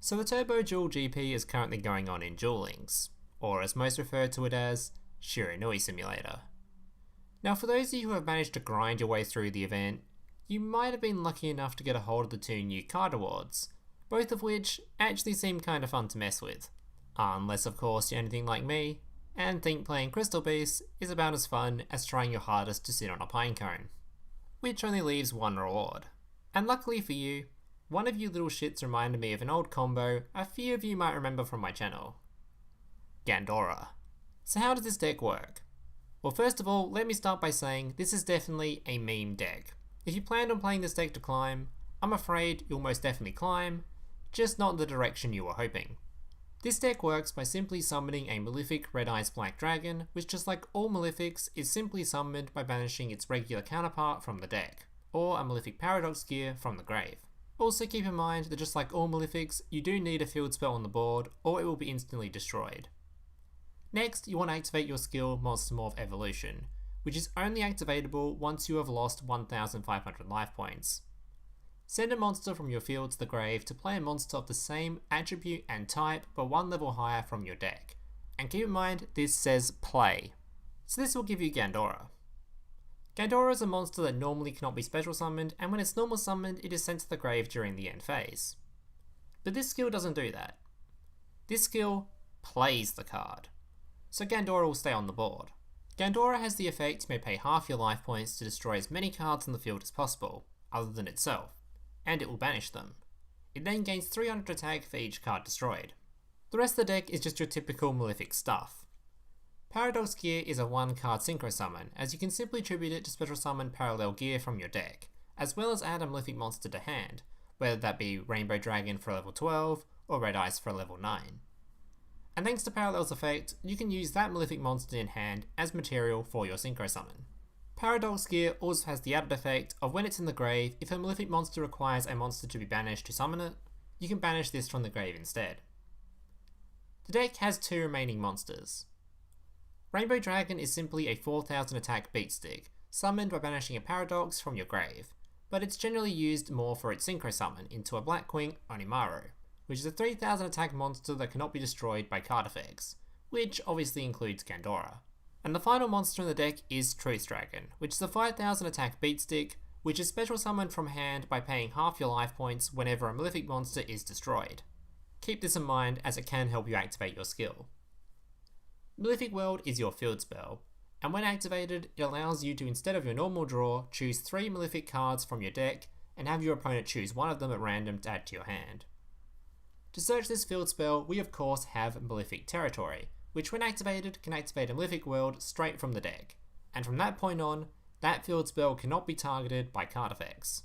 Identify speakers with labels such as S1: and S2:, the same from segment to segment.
S1: So the Turbo Duel GP is currently going on in Duel Links, or as most refer to it as, Shiranui Simulator. Now for those of you who have managed to grind your way through the event, you might have been lucky enough to get a hold of the 2 new card awards, both of which actually seem kinda fun to mess with. Unless of course you're anything like me, and think playing Crystal Beast is about as fun as trying your hardest to sit on a pinecone. Which only leaves one reward. And luckily for you, one of you little shits reminded me of an old combo a few of you might remember from my channel. Gandora. So how does this deck work? Well, first of all, let me start by saying this is definitely a meme deck. If you planned on playing this deck to climb, I'm afraid you'll most definitely climb, just not in the direction you were hoping. This deck works by simply summoning a Malefic Red Eyes Black Dragon, which just like all Malefics is simply summoned by banishing its regular counterpart from the deck, or a Malefic Paradox Gear from the grave. Also keep in mind that just like all Malefics, you do need a field spell on the board or it will be instantly destroyed. Next, you want to activate your skill Monstermorph Evolution, which is only activatable once you have lost 1500 life points. Send a monster from your field to the grave to play a monster of the same attribute and type but 1 level higher from your deck. And keep in mind, this says play. So this will give you Gandora. Gandora is a monster that normally cannot be special summoned, and when it's normal summoned, it is sent to the grave during the end phase. But this skill doesn't do that. This skill plays the card. So Gandora will stay on the board. Gandora has the effect you may pay half your life points to destroy as many cards in the field as possible, other than itself, and it will banish them. It then gains 300 attack for each card destroyed. The rest of the deck is just your typical Malefic stuff. Paradox Gear is a 1 card synchro summon, as you can simply tribute it to special summon Parallel Gear from your deck, as well as add a Malefic monster to hand, whether that be Rainbow Dragon for a level 12 or Red Ice for a level 9. And thanks to Parallel's effect, you can use that Malefic monster in hand as material for your synchro summon. Paradox Gear also has the added effect of when it's in the grave, if a Malefic monster requires a monster to be banished to summon it, you can banish this from the grave instead. The deck has 2 remaining monsters. Rainbow Dragon is simply a 4000 attack beatstick, summoned by banishing a Paradox from your grave, but it's generally used more for its synchro summon into a Blackwing Onimaru, which is a 3000 attack monster that cannot be destroyed by card effects, which obviously includes Gandora. And the final monster in the deck is Truth Dragon, which is a 5000 attack beatstick, which is special summoned from hand by paying half your life points whenever a Malefic monster is destroyed. Keep this in mind as it can help you activate your skill. Malefic World is your field spell, and when activated, it allows you to, instead of your normal draw, choose 3 Malefic cards from your deck and have your opponent choose 1 of them at random to add to your hand. To search this field spell, we of course have Malefic Territory, which when activated can activate a Malefic World straight from the deck, and from that point on, that field spell cannot be targeted by card effects.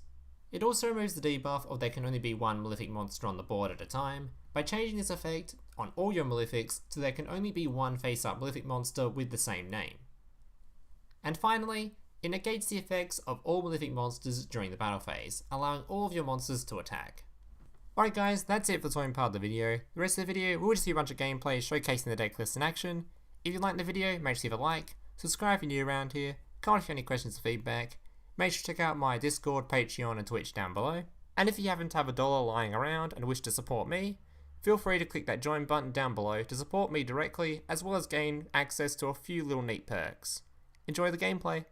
S1: It also removes the debuff of there can only be 1 Malefic monster on the board at a time, by changing this effect on all your Malefics so there can only be 1 face-up Malefic monster with the same name. And finally, it negates the effects of all Malefic monsters during the battle phase, allowing all of your monsters to attack. Alright guys, that's it for the swimming part of the video. The rest of the video, we'll just see a bunch of gameplay showcasing the deck list in action. If you liked the video, make sure to leave a like, subscribe if you're new around here, comment if you have any questions or feedback, make sure to check out my Discord, Patreon and Twitch down below. And if you happen to have $1 lying around and wish to support me, feel free to click that join button down below to support me directly, as well as gain access to a few little neat perks. Enjoy the gameplay!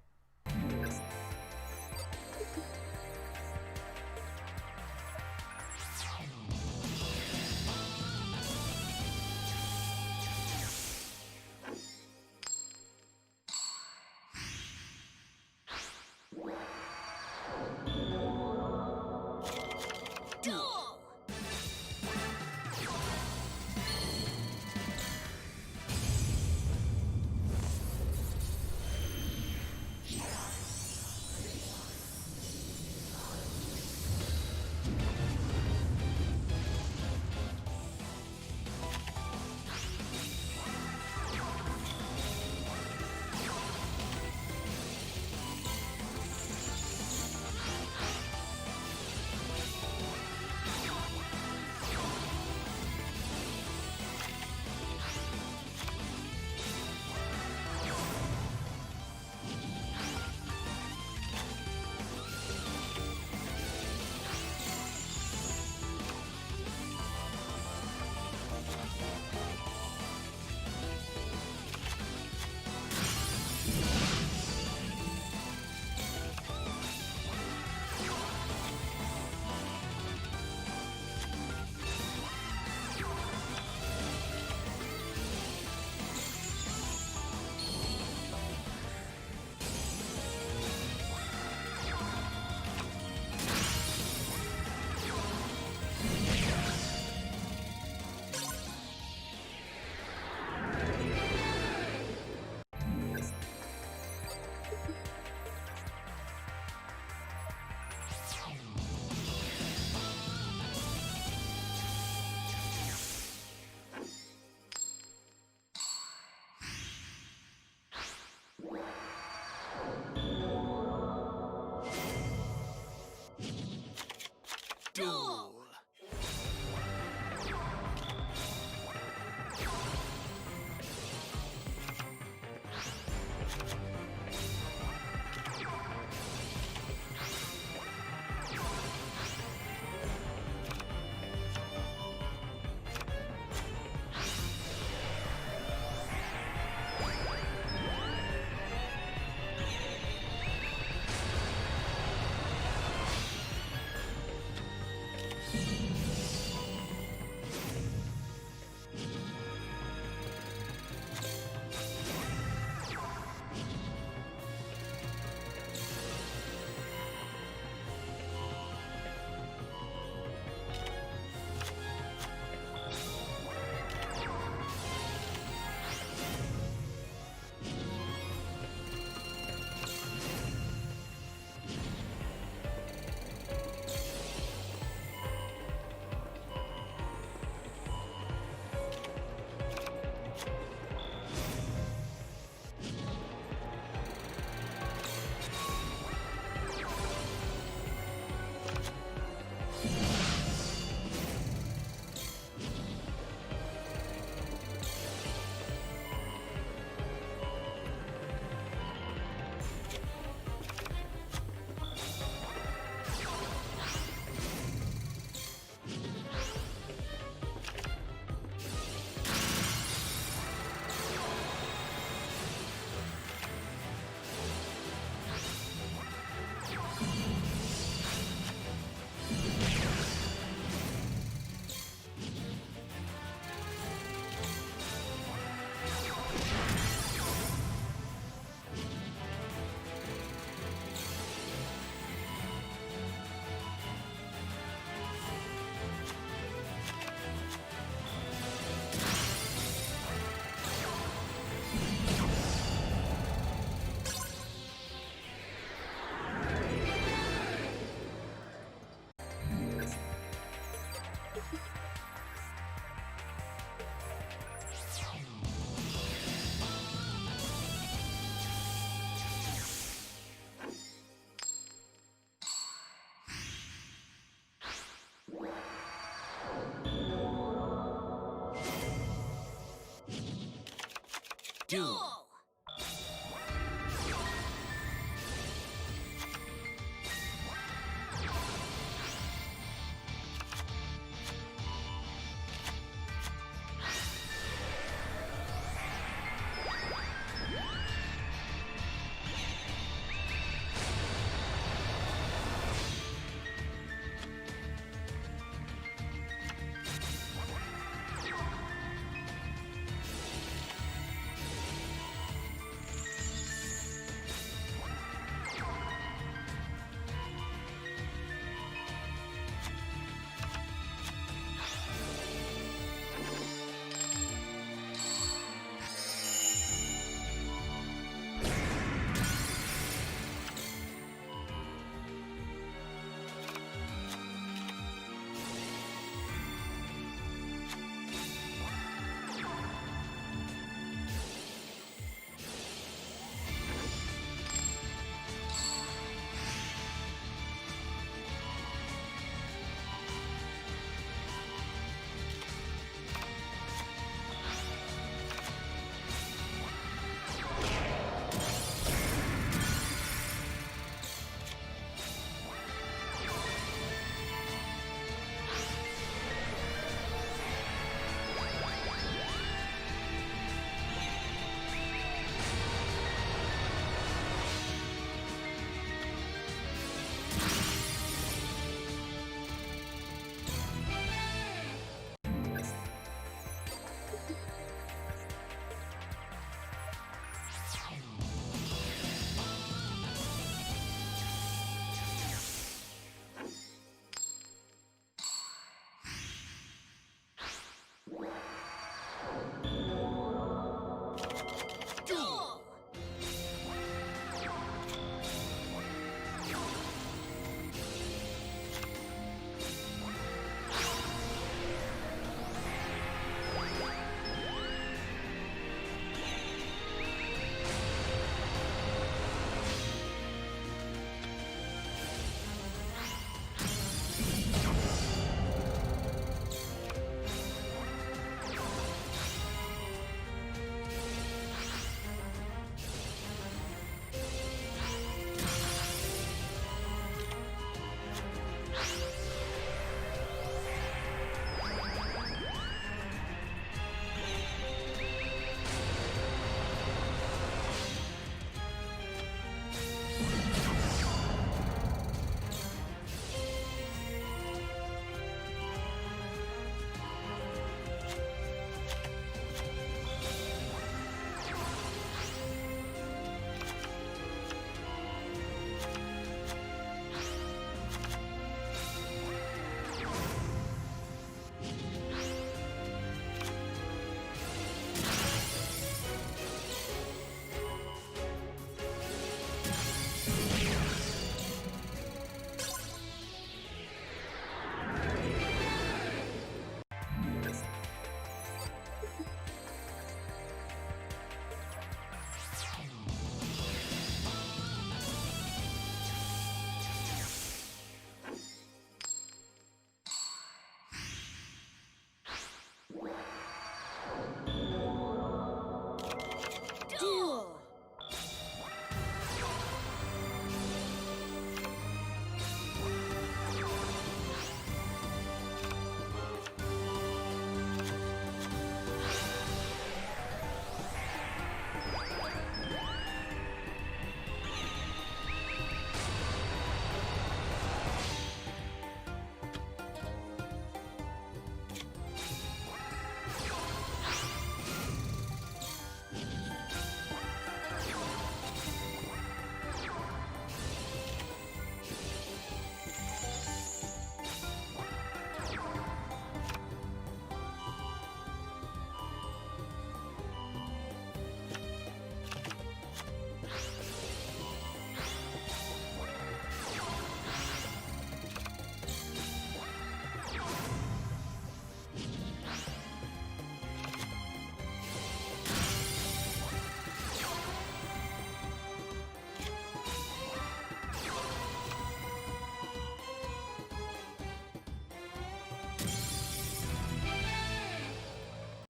S2: Duel!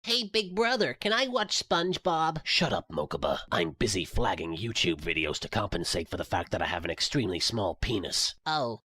S2: Hey, big brother, can I watch SpongeBob?
S3: Shut up, Mokuba. I'm busy flagging YouTube videos to compensate for the fact that I have an extremely small penis.
S2: Oh.